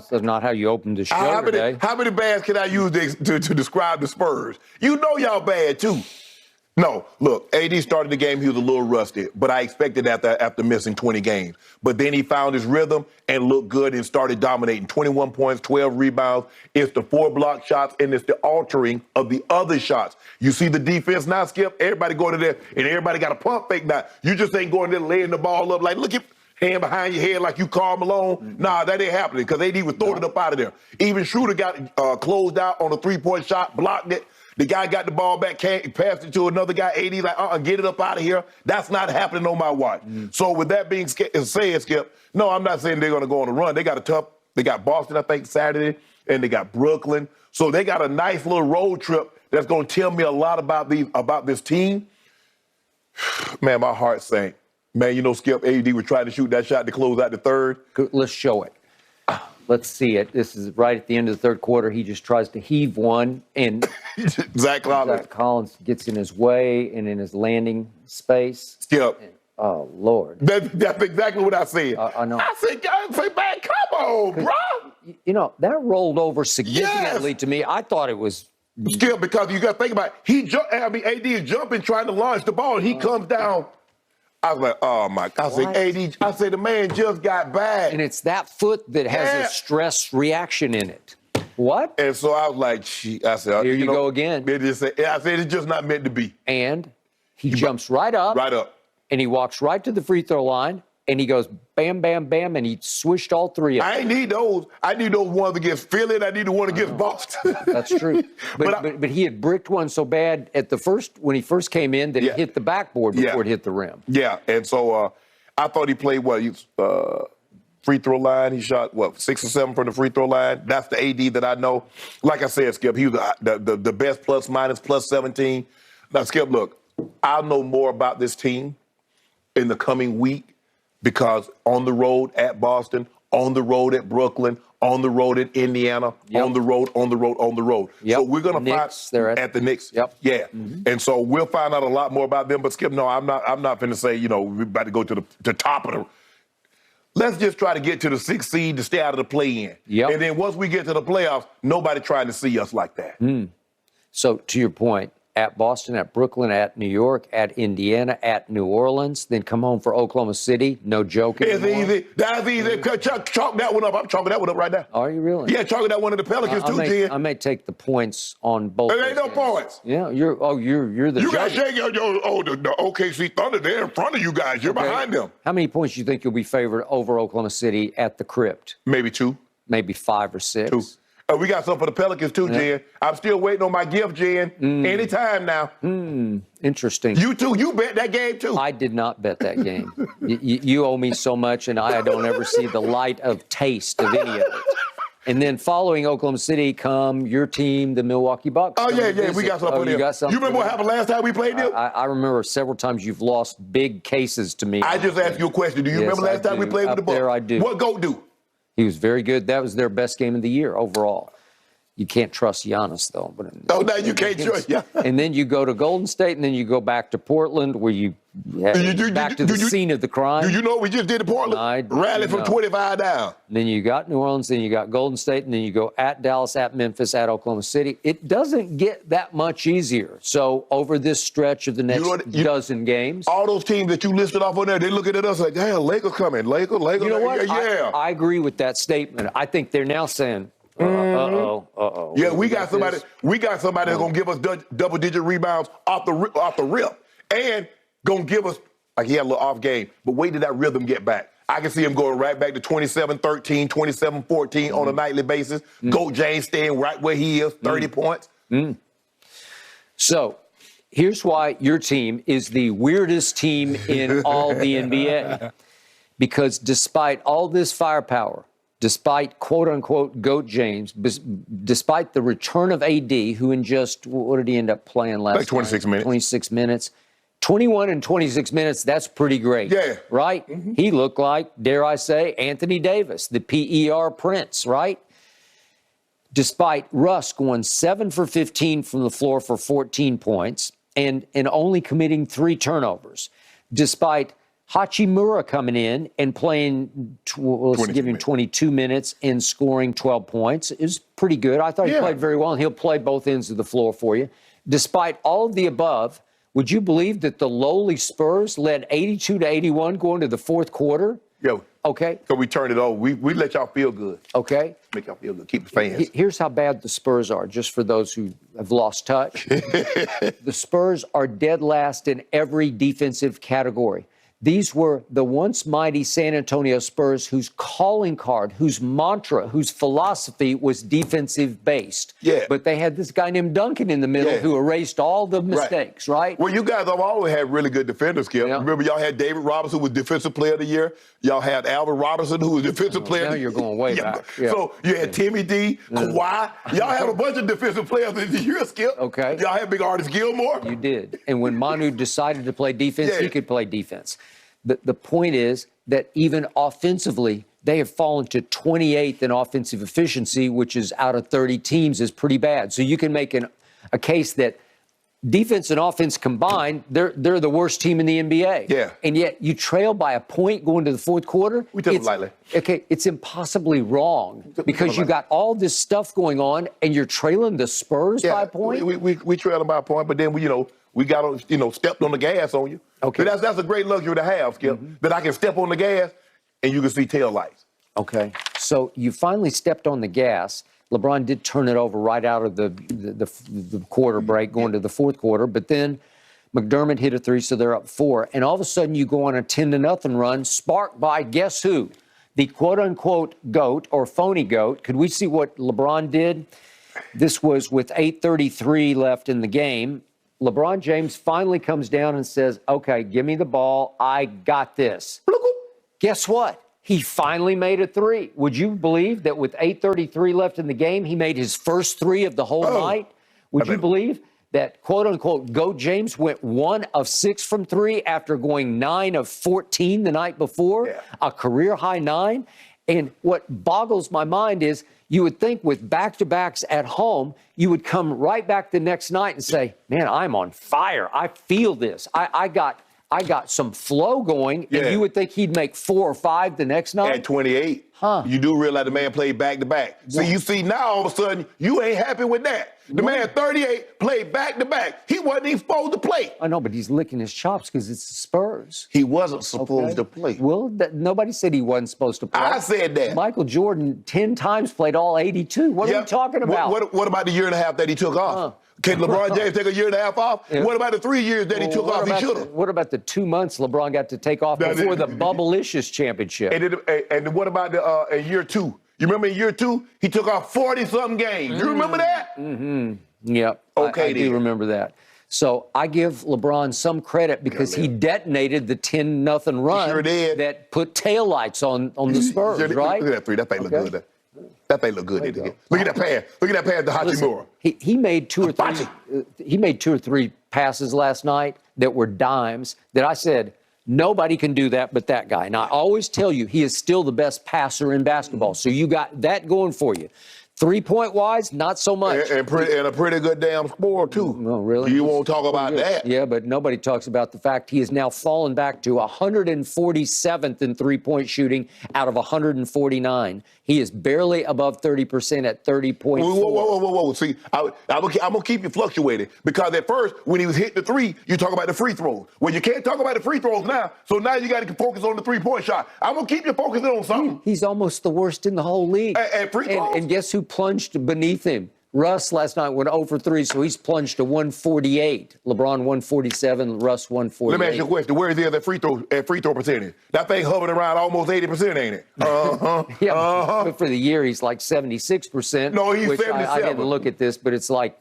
That's not how you opened the show today. How many bads can I use to describe the Spurs? You know y'all bad, too. No, look, AD started the game, he was a little rusty, but I expected that after missing 20 games. But then he found his rhythm and looked good and started dominating. 21 points, 12 rebounds. It's the 4 block shots, and it's the altering of the other shots. You see the defense now, Skip? Everybody going to there, and everybody got a pump fake now. You just ain't going there laying the ball up like, look at hand behind your head like you Karl Malone. Mm-hmm. Nah, that ain't happening because AD was throwing it up out of there. Even Schroeder got closed out on a 3-point shot, blocked it. The guy got the ball back, passed it to another guy, AD, like, get it up out of here. That's not happening on my watch. So with that being said, Skip, no, I'm not saying they're going to go on a run. They got Boston, I think, Saturday, and they got Brooklyn. So they got a nice little road trip that's going to tell me a lot about this team. Man, my heart sank. Man, you know, Skip, AD was trying to shoot that shot to close out the third. Let's show it. Let's see it. This is right at the end of the third quarter. He just tries to heave one, and Zach Collins gets in his way and in his landing space. Skip. Oh, Lord. That's exactly what I said. I know. I said, man, come on, bro. You know, that rolled over significantly to me. I thought it was... Skip, because you got to think about it. AD is jumping, trying to launch the ball, and he comes down. I was like, oh, my God. I said, the man just got bad. And it's that foot that has a stress reaction in it. What? And so I was like, I said, here you go again. I said, it's just not meant to be. And he jumps right up. Right up. And he walks right to the free throw line. And he goes bam, bam, bam, and he swished all three of them. I ain't need those. I need those ones against Philly, and I need the one against Boston. That's true. But he had bricked one so bad when he first came in that it hit the backboard before it hit the rim. Yeah, and so I thought he played free throw line. He shot 6 or 7 from the free throw line. That's the AD that I know. Like I said, Skip, he was the best plus 17. Now, Skip, look, I'll know more about this team in the coming week. Because on the road at Boston, on the road at Brooklyn, on the road at Indiana, on the road. Yep. So we're going to find at the Knicks. Yep. Yeah. Mm-hmm. And so we'll find out a lot more about them. But Skip, no, I'm not going to say, we're about to go to the top of the. Let's just try to get to the 6th seed to stay out of the play-in. Yep. And then once we get to the playoffs, nobody trying to see us like that. So to your point, at Boston, at Brooklyn, at New York, at Indiana, at New Orleans, then come home for Oklahoma City. No joke anymore. It's easy. That's easy. Chalk that one up. I'm chalking that one up right now. Are you really? Yeah, chalking that one to the Pelicans too, Jen. I may take the points on both. There ain't no points. Yeah, you're the You judge. got the OKC Thunder. They're in front of you guys. You're behind them. How many points do you think you'll be favored over Oklahoma City at the Crypt? Maybe 2. Maybe 5 or 6. 2. We got something for the Pelicans, too, Jen. I'm still waiting on my gift, Jen. Anytime now. Interesting. You, too. You bet that game, too. I did not bet that game. You owe me so much, and I don't ever see the light of taste of any of it. And then following Oklahoma City come your team, the Milwaukee Bucks. Oh, yeah. We got something for them. You remember what happened last time we played them? I remember several times you've lost big cases to me. I just asked you a question. Do you remember last time we played with the Bucks? There I do. What GOAT do? He was very good. That was their best game of the year overall. You can't trust Giannis, though. No, you can't trust Giannis. And then you go to Golden State, and then you go back to Portland, where back to the scene of the crime. Do you know what we just did to Portland? Rally from 25 down. And then you got New Orleans, then you got Golden State, and then you go at Dallas, at Memphis, at Oklahoma City. It doesn't get that much easier. So over this stretch of the next dozen games. All those teams that you listed off on there, they're looking at us like, damn, Lakers coming. Lakers. You know what? Yeah. I agree with that statement. I think they're now saying, uh-oh. Yeah, we got somebody that's gonna give us double-digit rebounds off the rip, and gonna give us he had a little off game. But wait till that rhythm get back. I can see him going right back to 27-13, 27-14 on a nightly basis. GOAT James staying right where he is, 30 points. So here's why your team is the weirdest team in all the NBA, because despite all this firepower, despite quote-unquote GOAT James, despite the return of AD, who in just, what did he end up playing last Like 26 minutes. 26 minutes. 21 and 26 minutes, that's pretty great. Yeah. Right? He looked like, dare I say, Anthony Davis, the PER Prince, right? Despite Russ going 7 for 15 from the floor for 14 points and only committing 3 turnovers. Despite Hachimura coming in and playing, let's give him 22 minutes and scoring 12 points is pretty good. I thought he played very well, and he'll play both ends of the floor for you. Despite all of the above, would you believe that the lowly Spurs led 82-81 going to the fourth quarter? Yo. Okay. So we turned it over. We let y'all feel good. Okay. Make y'all feel good. Keep the fans. Here's how bad the Spurs are, just for those who have lost touch. The Spurs are dead last in every defensive category. These were the once mighty San Antonio Spurs whose calling card, whose mantra, whose philosophy was defensive based. Yeah. But they had this guy named Duncan in the middle who erased all the mistakes, right? Well, you guys have always had really good defenders, Skip. Yeah. Remember, y'all had David Robinson, who was Defensive Player of the Year. Y'all had Alvin Robinson, who was Defensive Player of the Year. Now you're going way back. Yeah. So you had Timmy D, Kawhi. Y'all had a bunch of Defensive Players of the Year, Skip. Okay. Y'all had big artist Gilmore. You did. And when Manu decided to play defense, he could play defense. The point is that even offensively, they have fallen to 28th in offensive efficiency, which is out of 30 teams is pretty bad. So you can make a case that defense and offense combined, they're the worst team in the NBA. Yeah. And yet you trail by a point going to the fourth quarter. We took it lightly. Okay, it's impossibly wrong because you got all this stuff going on and you're trailing the Spurs by a point. We trailed them by a point, but then we got stepped on the gas on you. Okay. But that's a great luxury to have, Skip, that I can step on the gas and you can see tail lights. Okay. So you finally stepped on the gas. LeBron did turn it over right out of the quarter break going to the fourth quarter, but then McDermott hit a three, so they're up 4. And all of a sudden you go on a 10-0 run, sparked by guess who? The quote-unquote GOAT or phony GOAT. Could we see what LeBron did? This was with 8:33 left in the game. LeBron James finally comes down and says, okay, give me the ball. I got this. Guess what? He finally made a three. Would you believe that with 8:33 left in the game, he made his first three of the whole night? Would you believe that quote-unquote GOAT James went 1 of 6 from 3 after going 9 of 14 the night before, a career-high 9? And what boggles my mind is you would think with back-to-backs at home, you would come right back the next night and say, man, I'm on fire. I feel this. I got some flow going, and you would think he'd make 4 or 5 the next night. At 28, you do realize the man played back-to-back. So you see now all of a sudden, you ain't happy with that. The man 38 played back-to-back. He wasn't even supposed to play. I know, but he's licking his chops because it's the Spurs. He wasn't supposed to play. Well, nobody said he wasn't supposed to play. I said that. Michael Jordan 10 times played all 82. What are we talking about? What about the year and a half that he took off? Can LeBron James take a year and a half off? Yeah. What about the 3 years that he took off? He should have. What about the 2 months LeBron got to take off before the Bubblicious championship? And what about the year 2? You remember in year 2, he took off 40-something games. You remember that? Mm-hmm. Yep. Okay, I do remember that. So I give LeBron some credit because he detonated the 10-0 run that put taillights on the Spurs, right? Look at that three. That thing look good. That thing look good. Look at that pass. Look at that pass to Hachimura. He made 2 or 3. He made 2 or 3 passes last night that were dimes that I said, nobody can do that but that guy. And I always tell you, he is still the best passer in basketball. So you got that going for you. 3-point wise, not so much. And a pretty good damn score, too. No, really? You won't talk about that. Yeah, but nobody talks about the fact he has now fallen back to 147th in three-point shooting out of 149. He is barely above 30% at 30.4. Whoa. See, I'm going to keep you fluctuating because at first, when he was hitting the 3, you talk about the free throws. Well, you can't talk about the free throws now, so now you got to focus on the three-point shot. I'm going to keep you focusing on something. He's almost the worst in the whole league. And free throws? And guess who plunged beneath him? Russ last night went 0 for 3, so he's plunged to 148. LeBron 147, Russ 148. Let me ask you a question. Where is he at free throw percentage? That thing hovering around almost 80%, ain't it? But for the year, he's like 76%. No, he's 77. I didn't look at this, but it's like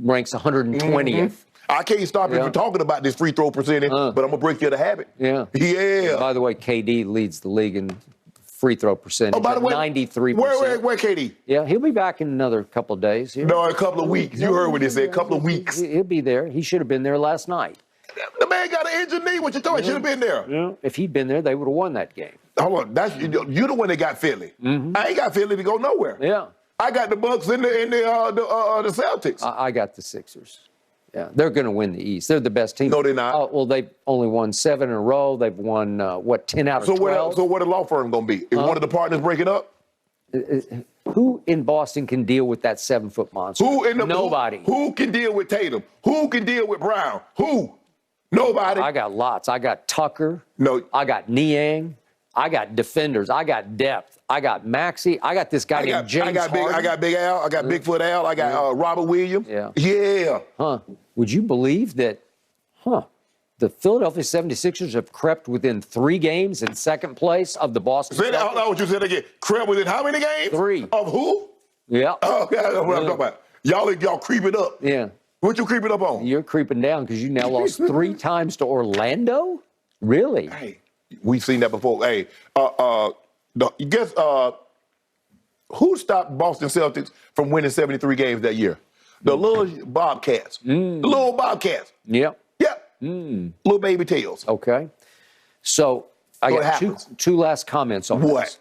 ranks 120th. I can't stop you from talking about this free throw percentage, but I'm going to break you the habit. Yeah. Yeah. By the way, KD leads the league in free throw percentage. Oh, by the way, 93%. Where KD? Yeah, he'll be back in another couple of days. No, a couple of weeks. You heard what they said, a couple of weeks. He'll be there. He should have been there last night. The man got an injured knee. What you talking? Should have been there. Yeah. If he'd been there, they would have won that game. Hold on, you the one that got Philly. I ain't got Philly to go nowhere. Yeah. I got the Bucks and the Celtics. I got the Sixers. Yeah, they're going to win the East. They're the best team. No, they're not. Oh, well, they've only won 7 in a row. They've won, 10 out of 12? So what the law firm going to be? Is one of the partners breaking up? Who in Boston can deal with that 7-foot monster? Nobody. Who can deal with Tatum? Who can deal with Brown? Who? Nobody. I got lots. I got Tucker. No. I got Niang. I got defenders. I got depth. I got Maxey. I got this guy named James Harden. I got Big Al. I got Bigfoot Al. I got Robert Williams. Yeah. Yeah. Huh. Would you believe that, the Philadelphia 76ers have crept within 3 games in second place of the Boston Say that Celtics? out loud what you said again. Crept within how many games? 3. Of who? Yeah. Oh, yeah, that's what I'm talking about. Y'all creeping up. Yeah. What you creeping up on? You're creeping down because you now lost 3 times to Orlando? Really? Hey, we've seen that before. Hey, guess who stopped Boston Celtics from winning 73 games that year? The little Bobcats. The little Bobcats. Yep. Yep. Little baby tails. Okay. So I What got happens? two last comments on What? this.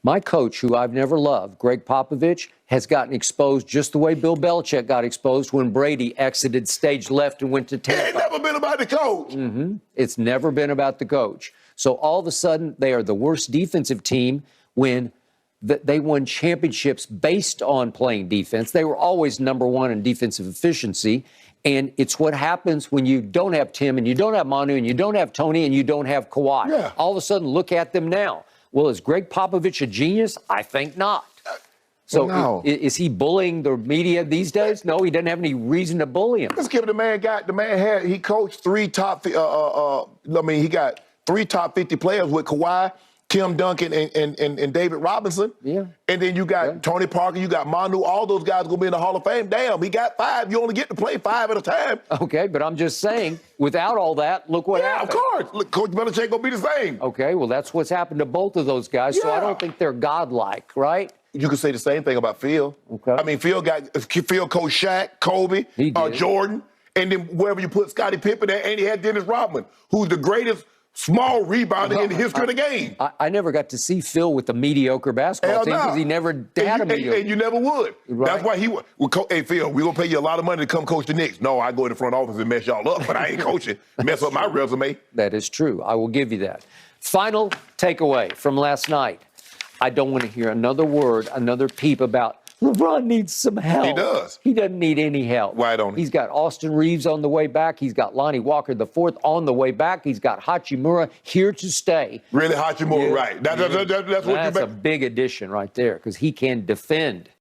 My coach, who I've never loved, Greg Popovich, has gotten exposed just the way Bill Belichick got exposed when Brady exited stage left and went to It Tampa. ain't never been about the coach. It's never been about the coach. So all of a sudden, they are the worst defensive team when they won championships based on playing defense. They were always number 1 in defensive efficiency. And it's what happens when you don't have Tim and you don't have Manu and you don't have Tony and you don't have Kawhi. Yeah. All of a sudden, look at them now. Well, is Greg Popovich a genius? I think not. So No. is he bullying the media these days? No, he doesn't have any reason to bully him. Let's give the man he coached 3 top he got 3 top 50 players with Kawhi, Tim Duncan, and David Robinson. Yeah. And then you got Tony Parker, you got Manu, all those guys gonna be in the Hall of Fame. Damn, he got 5. You only get to play 5 at a time. Okay, but I'm just saying, without all that, look what Yeah, happened. of course. Look, Coach Belichick gonna be the same. Okay, well, that's what's happened to both of those guys, so I Yeah. don't think they're godlike, right? You could say the same thing about Phil. Okay. I mean, Phil coached Shaq, Kobe, He did. Jordan, and then wherever you put Scottie Pippen there, and he had Dennis Rodman, who's the greatest small rebounder in the history of the game. I never got to see Phil with a mediocre basketball Hell team nah. because he never had a mediocre. And you never would. Right. That's why hey, Phil, we're going to pay you a lot of money to come coach the Knicks. No, I go in the front office and mess y'all up, but I ain't coaching. Mess up my resume. That is true. I will give you that. Final takeaway from last night. I don't want to hear another word, another peep about LeBron needs some help. He does. He doesn't need any help. Why don't he? He's got Austin Reeves on the way back. He's got Lonnie Walker IV on the way back. He's got Hachimura here to stay. Really, Hachimura, Yeah. right. That's what That's you a big addition right there because he can defend.